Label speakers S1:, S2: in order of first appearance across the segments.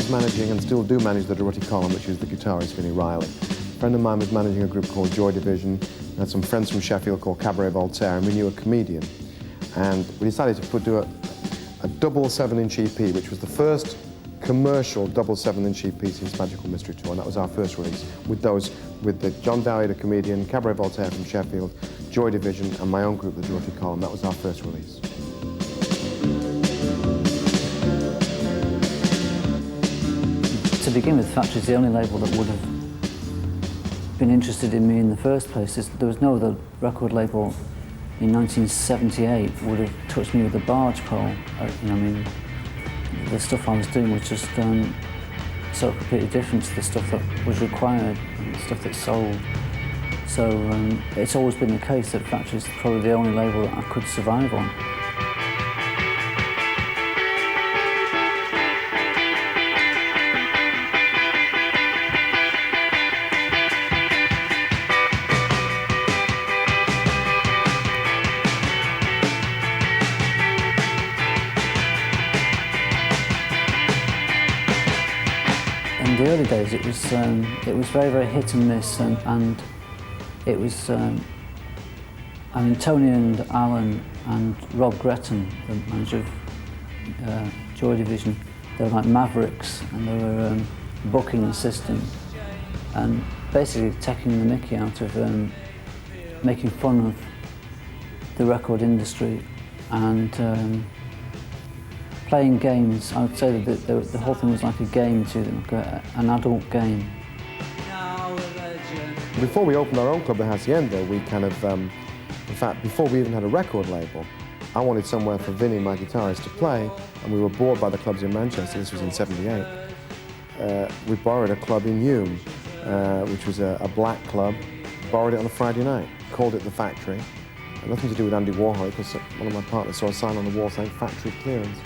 S1: was managing, and still do manage, the Durruti column, which is the guitarist Vini Reilly. A friend of mine was managing a group called Joy Division. I had some friends from Sheffield called Cabaret Voltaire, and we knew a comedian. And we decided to do a double 7-inch EP, which was the first commercial double 7-inch EP since Magical Mystery Tour, and that was our first release with the John Dowie, the comedian, Cabaret Voltaire from Sheffield, Joy Division, and my own group, the Durruti column. That was our first release.
S2: To begin with, Factory's the only label that would have been interested in me in the first place. There was no other record label in 1978 would have touched me with a barge pole. You know, I mean, the stuff I was doing was just so completely different to the stuff that was required and the stuff that sold. So it's always been the case that Factory's probably the only label that I could survive on. In the early days, it was very, very hit and miss, and it was, I mean, Tony and Alan and Rob Gretton, the manager of Joy Division, they were like mavericks, and they were booking the system and basically taking the mickey out of making fun of the record industry and playing games. I would say that the whole thing was like a game to them, like an adult game.
S1: Before we opened our own club, the Hacienda, we kind of, in fact, before we even had a record label, I wanted somewhere for Vini, my guitarist, to play, and we were bored by the clubs in Manchester. This was in '78. We borrowed a club in Hume, which was a black club, borrowed it on a Friday night, called it the Factory. Had nothing to do with Andy Warhol, because one of my partners saw a sign on the wall saying Factory Clearance.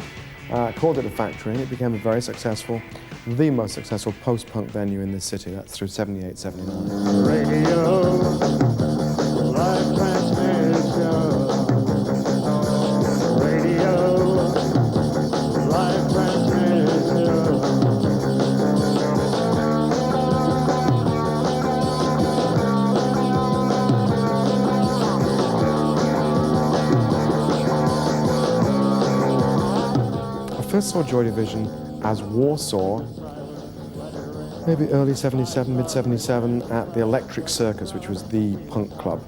S1: Called it the Factory, and it became a very successful, the most successful post-punk venue in this city. That's through '78, '79.
S3: Radio, live transmission. Radio, live transmission.
S1: I first saw Joy Division as Warsaw, maybe early '77, mid-'77, at the Electric Circus, which was the punk club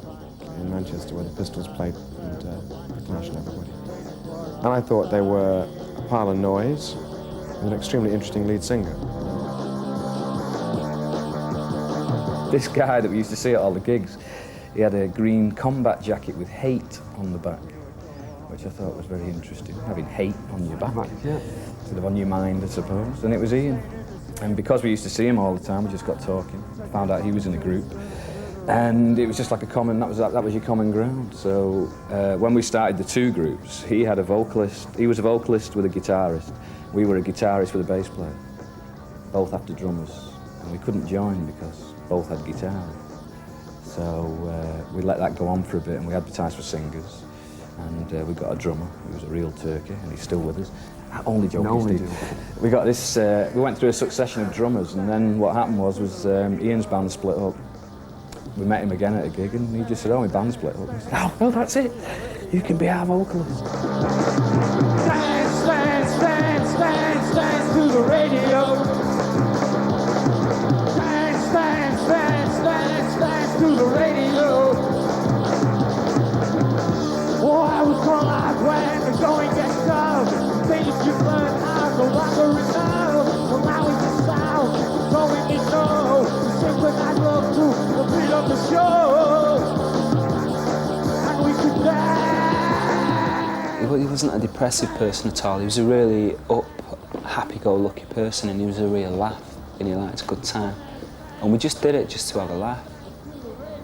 S1: in Manchester where the Pistols played and the Clash and everybody. And I thought they were a pile of noise and an extremely interesting lead singer.
S4: This guy that we used to see at all the gigs, he had a green combat jacket with hate on the back, which I thought was very interesting, having hate on your back, sort of on your mind, I suppose. And it was Ian. And because we used to see him all the time, we just got talking, found out he was in a group. And it was just like a common, that was your common ground. So when we started the two groups, he had a vocalist, he was a vocalist with a guitarist. We were a guitarist with a bass player, both after drummers. And we couldn't join because both had guitars. So we let that go on for a bit, and we advertised for singers. And we got a drummer who was a real turkey, and he's still with us. Only joking, Steve. We got this. We went through a succession of drummers, and then what happened was Ian's band split up. We met him again at a gig, and he just said, "Oh, my band split up." He said, "Oh, well, that's it. You can be our vocalist."
S3: Dance, dance, dance, dance, dance to the radio. Dance, dance, dance, dance, dance to the radio. Oh, I was called out when the going gets tough. Things you learn are no longer enough. So now it's the sound, going me know. Synchronize love to the beat of the show. And we could dance.
S5: He wasn't a depressive person at all. He was a really up, happy-go-lucky person, and he was a real laugh, and he liked a good time. And we just did it just to have a laugh.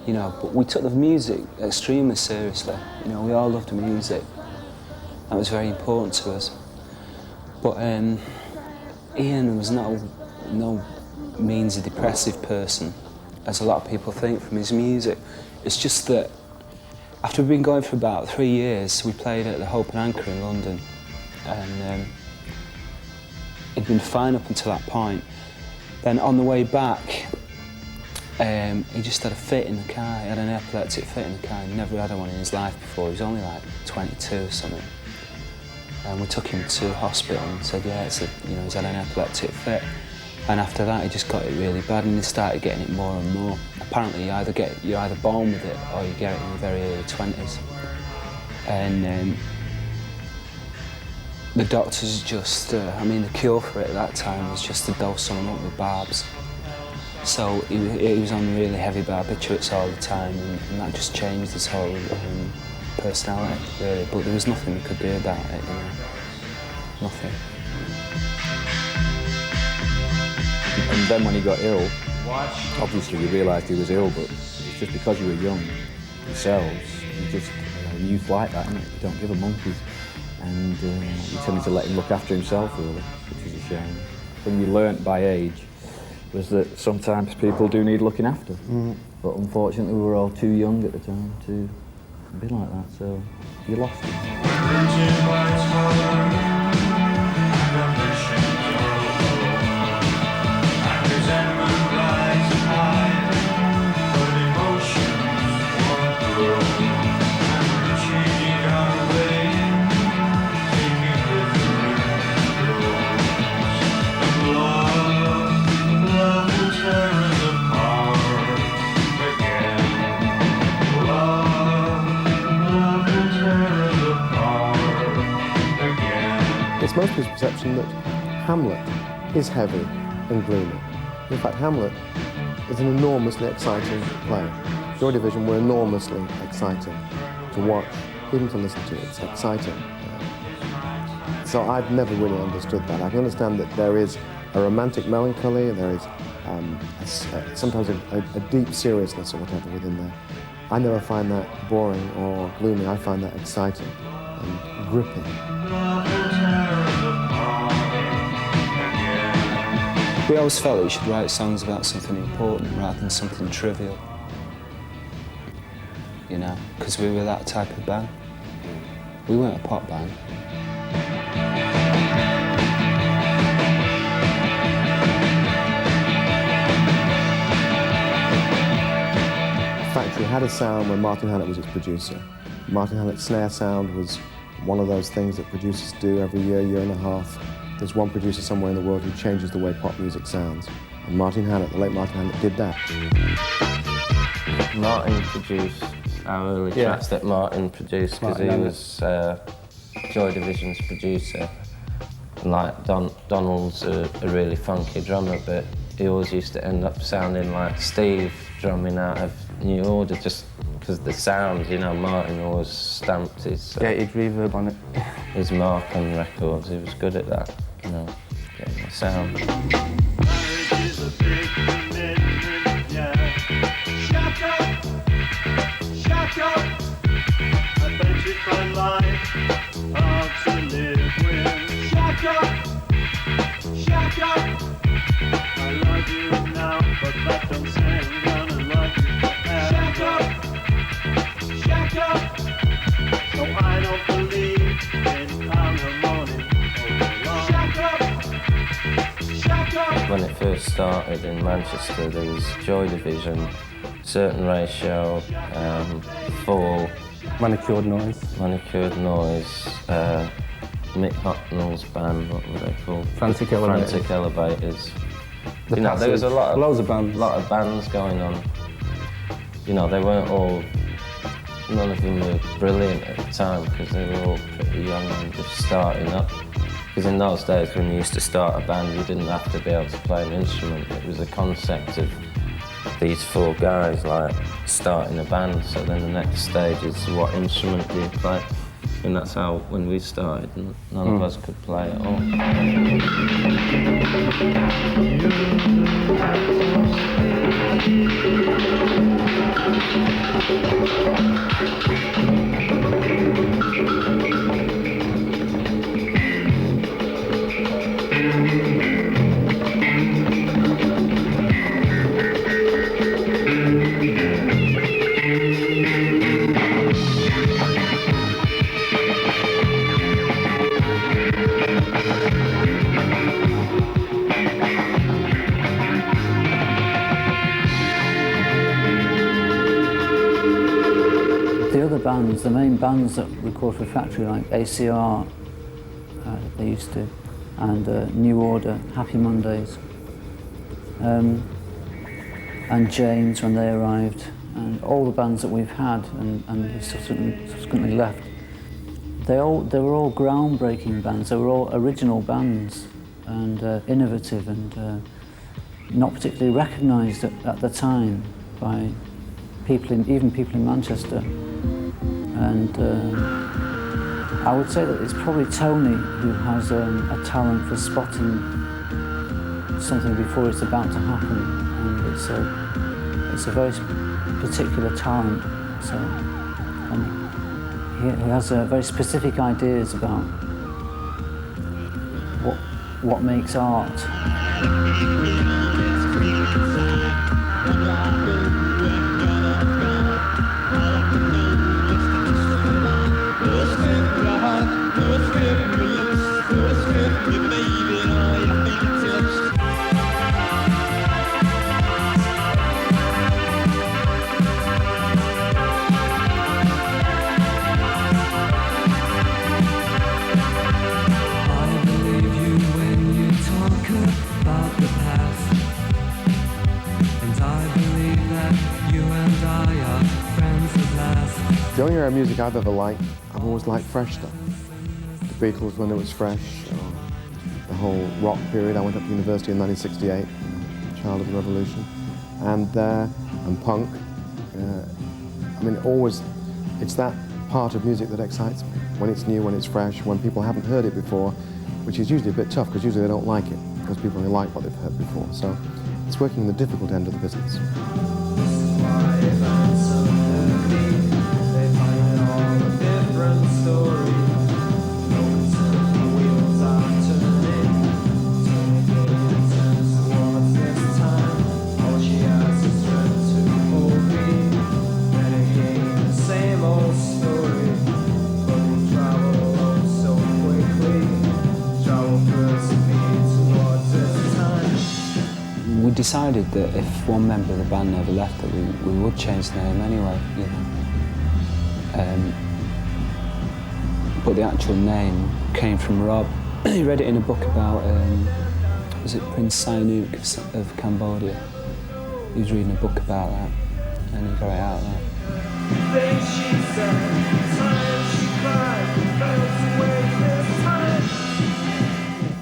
S5: You know, but we took the music extremely seriously. You know, we all loved music. That was very important to us. But Ian was no means a depressive person, as a lot of people think from his music. It's just that after we've been going for about 3 years, we played at the Hope and Anchor in London, and he'd been fine up until that point. Then on the way back, he just had a fit in the car. He had an epileptic fit in the car. He'd never had one in his life before. He was only like 22 or something. And we took him to hospital and said, yeah, he's had an epileptic fit. And after that, he just got it really bad, and he started getting it more and more. Apparently, you're either born with it or you get it in your very early 20s. And the doctors just, the cure for it at that time was just to dose someone up with barbs. So he was on really heavy barbiturates all the time, and that just changed his whole personality, really. But there was nothing we could do about it, Nothing.
S4: And then when he got ill, obviously you realised he was ill, but it's just because you were young yourselves, youth like that, isn't it? You don't give a monkey's. And you tended to let him look after himself, really, which is a shame. Thing you learnt by age was that sometimes people do need looking after. But unfortunately we were all too young at the time to be like that, so you lost it.
S1: It's most people's perception that Hamlet is heavy and gloomy. In fact, Hamlet is an enormously exciting play. Joy Division were enormously exciting to watch, even to listen to. It's exciting. So I've never really understood that. I can understand that there is a romantic melancholy, there is sometimes a deep seriousness or whatever within there. I never find that boring or gloomy. I find that exciting and gripping.
S5: We always felt that you should write songs about something important rather than something trivial. Because we were that type of band. We weren't a pop band.
S1: Factory had a sound when Martin Hannett was its producer. Martin Hannett's snare sound was one of those things that producers do every year and a half. There's one producer somewhere in the world who changes the way pop music sounds. And Martin Hannett, the late Martin Hannett, did that.
S6: Martin produced our early tracks that Martin produced because he was Joy Division's producer. And like Donald's a really funky drummer, but he always used to end up sounding like Steve drumming out of New Order just because the sound, Martin always stamped his...
S7: he'd reverb on it.
S6: His mark on records, he was good at that, getting the sound.
S3: Marriage is a big commitment, yeah. Shut up! Shut up! I bet you find life hard to live with. Shut up! Shut up! I love you now, but that don't say I'm gonna love you forever. Shut up! Shut up! So I don't believe in alimony. Shut up! Shut up!
S6: When it first started in Manchester, there was Joy Division, Certain Ratio, Fall,
S7: Manicured Noise.
S6: Mick Hucknall's band, what were they called?
S7: Frantic Elevators.
S6: Frantic Elevators.
S7: The
S6: There was
S7: loads of bands.
S6: lot of bands going on. They weren't all, none of them were brilliant at the time because they were all pretty young and just starting up. Because in those days when you used to start a band, you didn't have to be able to play an instrument. It was a concept of these four guys starting a band. So then the next stage is what instrument do you play? And that's how, when we started, none of us could play at all.
S2: the other bands, the main bands that record for Factory, like ACR, they used to, and New Order, Happy Mondays, and James when they arrived, and all the bands that we've had and who subsequently left, they were all groundbreaking bands. They were all original bands and innovative and not particularly recognised at the time by even people in Manchester. And I would say that it's probably Tony who has a talent for spotting something before it's about to happen, and it's a very particular talent. So, and he has very specific ideas about what makes art.
S1: The only era of music I've ever liked, I've always liked fresh stuff. The Beatles when it was fresh, or the whole rock period. I went up to university in 1968, child of the revolution, and punk. I mean, it's that part of music that excites me. When it's new, when it's fresh, when people haven't heard it before, which is usually a bit tough because usually they don't like it, because people only like what they've heard before. So it's working in the difficult end of the business.
S5: We decided that if one member of the band never left, that we would change the name anyway, you know. But the actual name came from Rob. He read it in a book about, was it Prince Sihanouk of Cambodia? He was reading a book about that, and he got it out of that.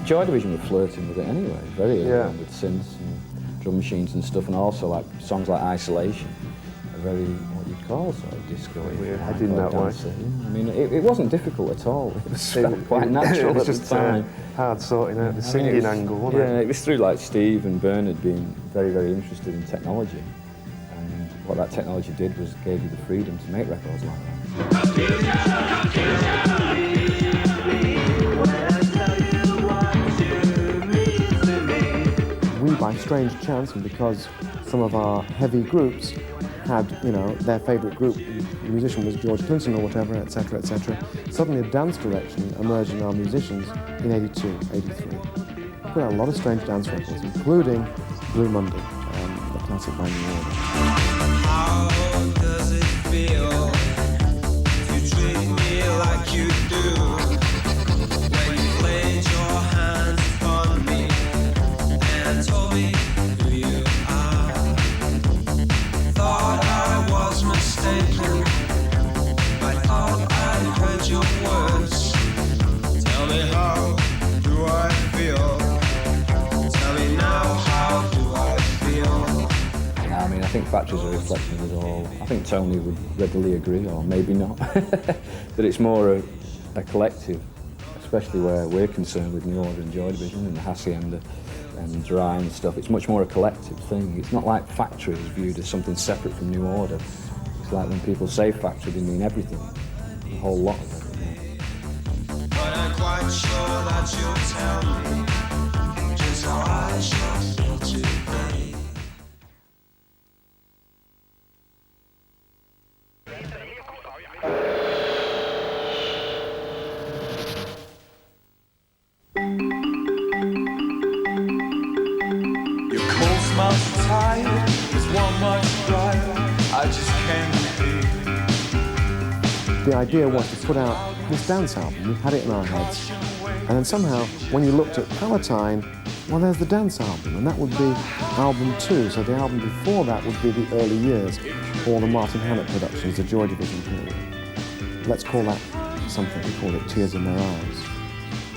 S4: Joy Division were flirting with it anyway, very early on, with synths and drum machines and stuff, and also like songs like Isolation, a very, what you'd call sort of disco-y.
S8: We're heading that way.
S4: I mean, it wasn't difficult at all. It was quite natural
S8: it was
S4: at
S8: just
S4: the time.
S8: Hard sorting out the singing angle, wasn't it?
S4: Yeah, it was through like Steve and Bernard being very, very interested in technology, and what that technology did was gave you the freedom to make records like that.
S1: We, by strange chance, and because some of our heavy groups had, you know, their favourite group, the musician was George Clinton or whatever, etc., etc., suddenly a dance direction emerged in our musicians in 82, 83. We put out a lot of strange dance records, including Blue Monday, the classic by New Order.
S3: How does it feel to treat me like you do? When you laid your hands upon me and told me who you are. Thought I was mistaken. I thought I heard your words. Tell me, how do I feel? Tell me now, how do I feel?
S4: I mean, I think Factory's a reflection of it all. I think Tony would readily agree, or maybe not, that it's more a collective, especially where we're concerned with New Order and Joy Division and the Hacienda and Dry and stuff. It's much more a collective thing. It's not like Factory is viewed as something separate from New Order. It's like when people say Factory, they mean everything, a whole lot of it.
S3: But I'm quite sure that you'll tell me just how I should feel today. Your cold smells tired, there's one much brighter. I just can't be.
S1: the idea was to put out this dance album. We had it in our heads. And then somehow, when you looked at Palatine, well, there's the dance album, and that would be album 2. So the album before that would be the early years, all the Martin Hannett productions, the Joy Division period. Let's call that something. We call it Tears in Their Eyes.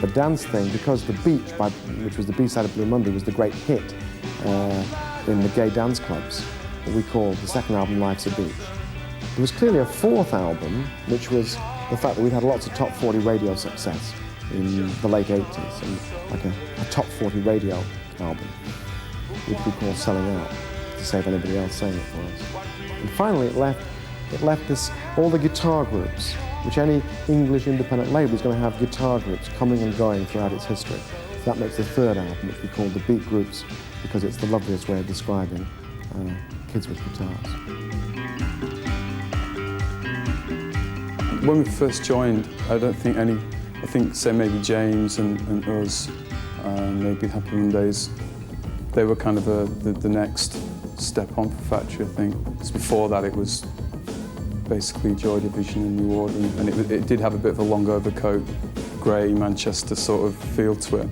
S1: The dance thing, because The Beach, which was the B-side of Blue Monday, was the great hit in the gay dance clubs, that we called the second album Life's a Beach. There was clearly a fourth album, which was the fact that we'd had lots of top 40 radio success in the late 80s, and like a top 40 radio album, which we call Selling Out, to save anybody else saying it for us. And finally, it left this, all the guitar groups, which any English independent label is going to have guitar groups coming and going throughout its history. So that makes the third album, which we call the Beat Groups, because it's the loveliest way of describing kids with guitars.
S9: When we first joined, I think say maybe James and us, maybe Happy Mondays, they were kind of the next step on for Factory, I think. Because before that it was basically Joy Division in New Order, and it did have a bit of a long overcoat, grey Manchester sort of feel to it,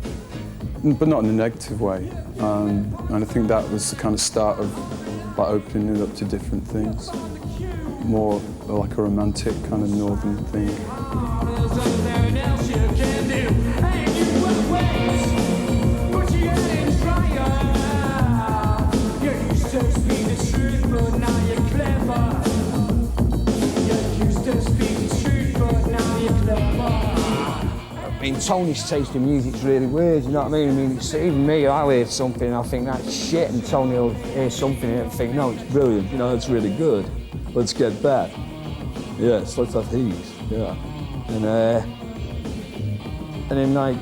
S9: but not in a negative way. And I think that was the kind of start of like opening it up to different things, more like a romantic kind of northern thing.
S10: I mean, Tony's taste in music's really weird, you know what I mean? I mean, it's, even me, I'll hear something and I'll think that's shit, and Tony will hear something and think, no, it's brilliant, you know, it's really good. Let's get back. Yes, let's have these, yeah. And then, like,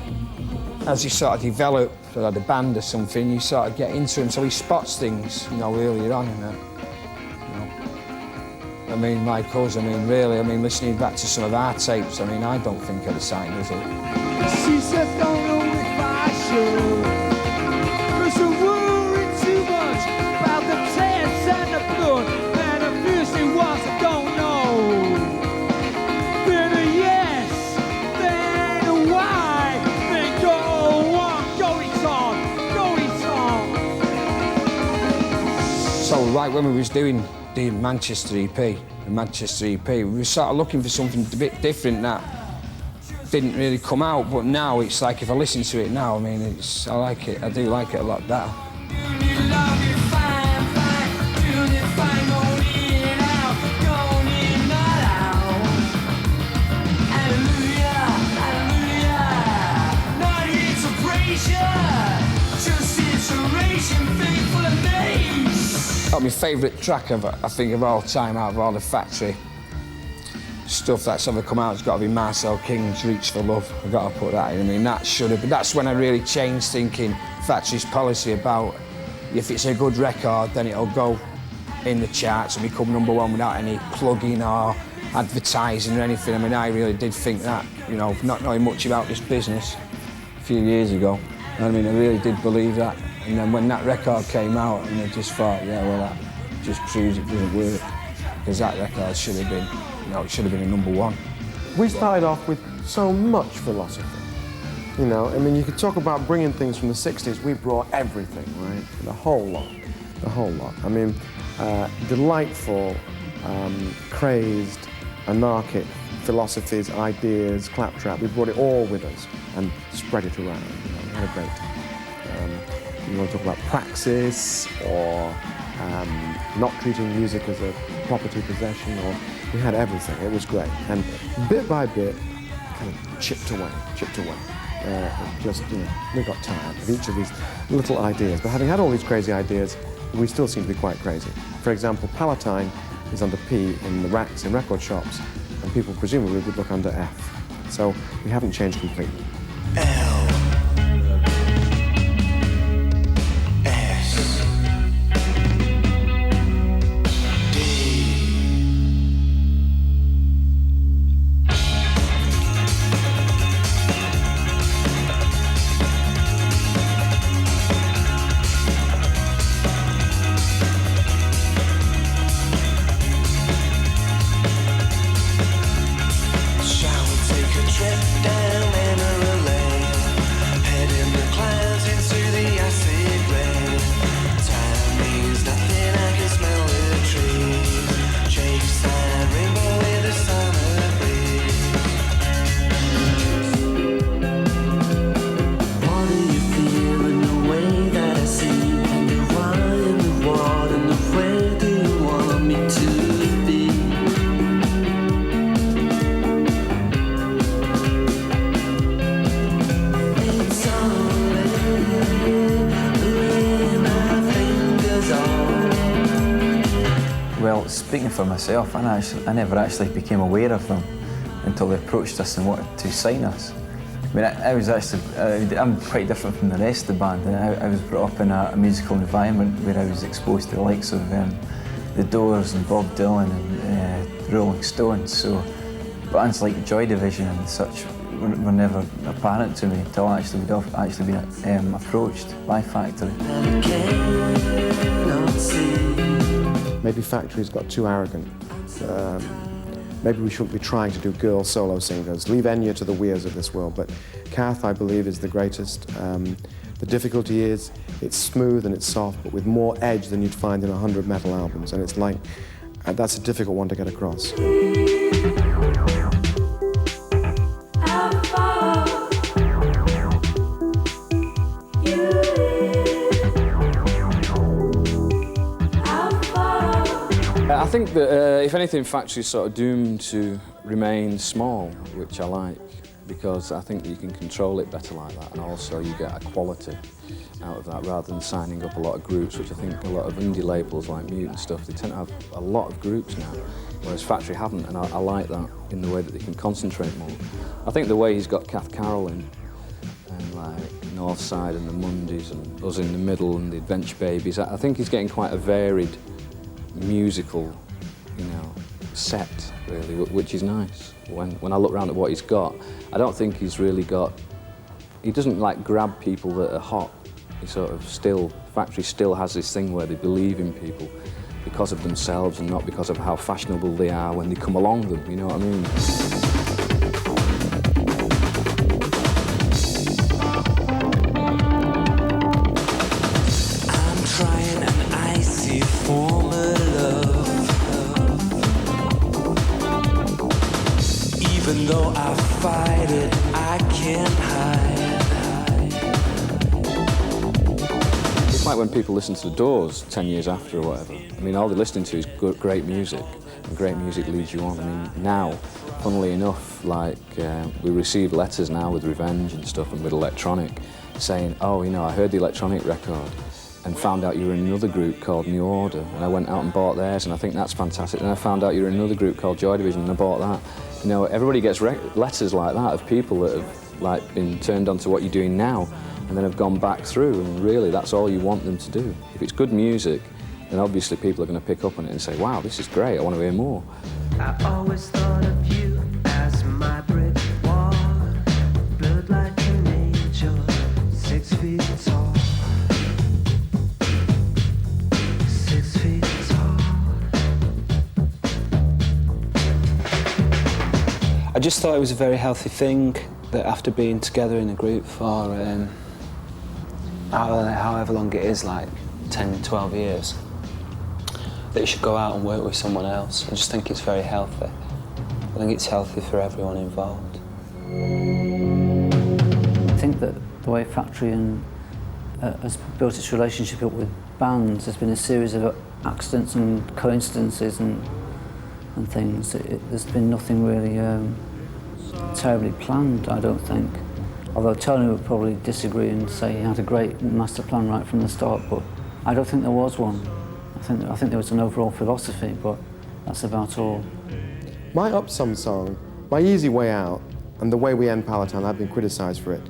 S10: as you sort of develop like a band or something, you sort of get into him, so he spots things, you know, earlier on in that. I mean, like us, I mean, really, I mean, listening back to some of our tapes, I mean, I don't think of the sign, is it?
S3: She said, don't know if I should, 'cause you're worried too much about the tests and the blood, and the first it was, I don't know. Then a yes, then a why, then go on, go it on.
S10: So, like, when we was doing the Manchester EP, we were sort of looking for something a bit different that didn't really come out, but now it's like, if I listen to it now, I mean, I like it, I do like it a lot better. My favourite track I think of all time out of all the Factory stuff that's ever come out has got to be Marcel King's Reach for Love. I've got to put that in. I mean, that should have been, that's when I really changed thinking Factory's policy about if it's a good record, then it'll go in the charts and become #1 without any plugging or advertising or anything. I mean, I really did think that, you know, not knowing much about this business a few years ago. I mean, I really did believe that. And then when that record came out, and I just thought, yeah, well, that just proves it doesn't work. Because that record should have been, you know, it should have been a #1.
S1: We started off with so much philosophy. You know, I mean, you could talk about bringing things from the 60s. We brought everything, right? The whole lot. I mean, delightful, crazed, anarchic philosophies, ideas, claptrap. We brought it all with us and spread it around. You know, we had a great time. You want to talk about praxis or not treating music as a property possession, or we had everything. It was great. And bit by bit, kind of chipped away. Just, you know, we got tired of each of these little ideas. But having had all these crazy ideas, we still seem to be quite crazy. For example, Palatine is under P in the racks in record shops, and people presumably would look under F. So we haven't changed completely.
S11: for myself. I never actually became aware of them until they approached us and wanted to sign us. I mean, I was actually, I'm quite different from the rest of the band. I was brought up in a musical environment where I was exposed to the likes of The Doors and Bob Dylan and Rolling Stones. So bands like Joy Division and such were never apparent to me until we'd actually been approached by Factory.
S1: Maybe Factory's got too arrogant. Maybe we shouldn't be trying to do girl solo singers. Leave Enya to the weirs of this world. But Kath, I believe, is the greatest. The difficulty is it's smooth and it's soft, but with more edge than you'd find in 100 metal albums. And it's like, that's a difficult one to get across.
S4: I think that, if anything, Factory's sort of doomed to remain small, which I like, because I think that you can control it better like that, and also you get a quality out of that, rather than signing up a lot of groups, which I think a lot of indie labels like Mute and stuff, they tend to have a lot of groups now, whereas Factory haven't, and I like that in the way that they can concentrate more. I think the way he's got Kath Carroll in, and like Northside and the Mondays and us in the middle and the Adventure Babies, I think he's getting quite a varied musical, set, really, which is nice. When I look around at what he's got, I don't think he's really got... He doesn't, like, grab people that are hot. He sort of Factory still has this thing where they believe in people because of themselves and not because of how fashionable they are when they come along them, you know what I mean?
S3: Even though I fight it, I can't hide.
S4: It's like when people listen to The Doors 10 years after or whatever. I mean, all they're listening to is great music, and great music leads you on. I mean, now, funnily enough, like, we receive letters now with Revenge and stuff and with Electronic saying, oh, I heard the Electronic record and found out you were in another group called New Order, and I went out and bought theirs, and I think that's fantastic. And I found out you were in another group called Joy Division, and I bought that. Everybody gets letters like that of people that have been turned on to what you're doing now, and then have gone back through, and really that's all you want them to do. If it's good music, then obviously people are going to pick up on it and say, wow, this is great, I want to hear more.
S3: I always thought of you as my brick wall, blood like an angel, 6 feet tall. 6 feet tall.
S5: I just thought it was a very healthy thing that after being together in a group for however long it is, like 10, 12 years, that you should go out and work with someone else. I just think it's very healthy. I think it's healthy for everyone involved.
S2: I think that the way Factory has built its relationship up with bands has been a series of accidents and coincidences and things. There's been nothing really terribly planned, I don't think. Although Tony would probably disagree and say he had a great master plan right from the start, but I don't think there was one. I think there was an overall philosophy, but that's about all.
S1: My Upsum song, My Easy Way Out, and the way we end Palatine, I've been criticised for it.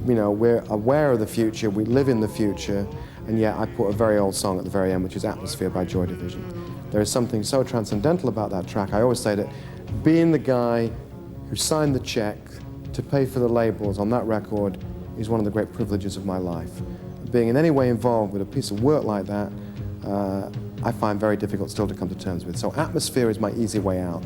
S1: We're aware of the future, we live in the future, and yet I put a very old song at the very end, which is Atmosphere by Joy Division. There is something so transcendental about that track. I always say that being the guy who signed the check to pay for the labels on that record is one of the great privileges of my life. Being in any way involved with a piece of work like that, I find very difficult still to come to terms with. So Atmosphere is my easy way out.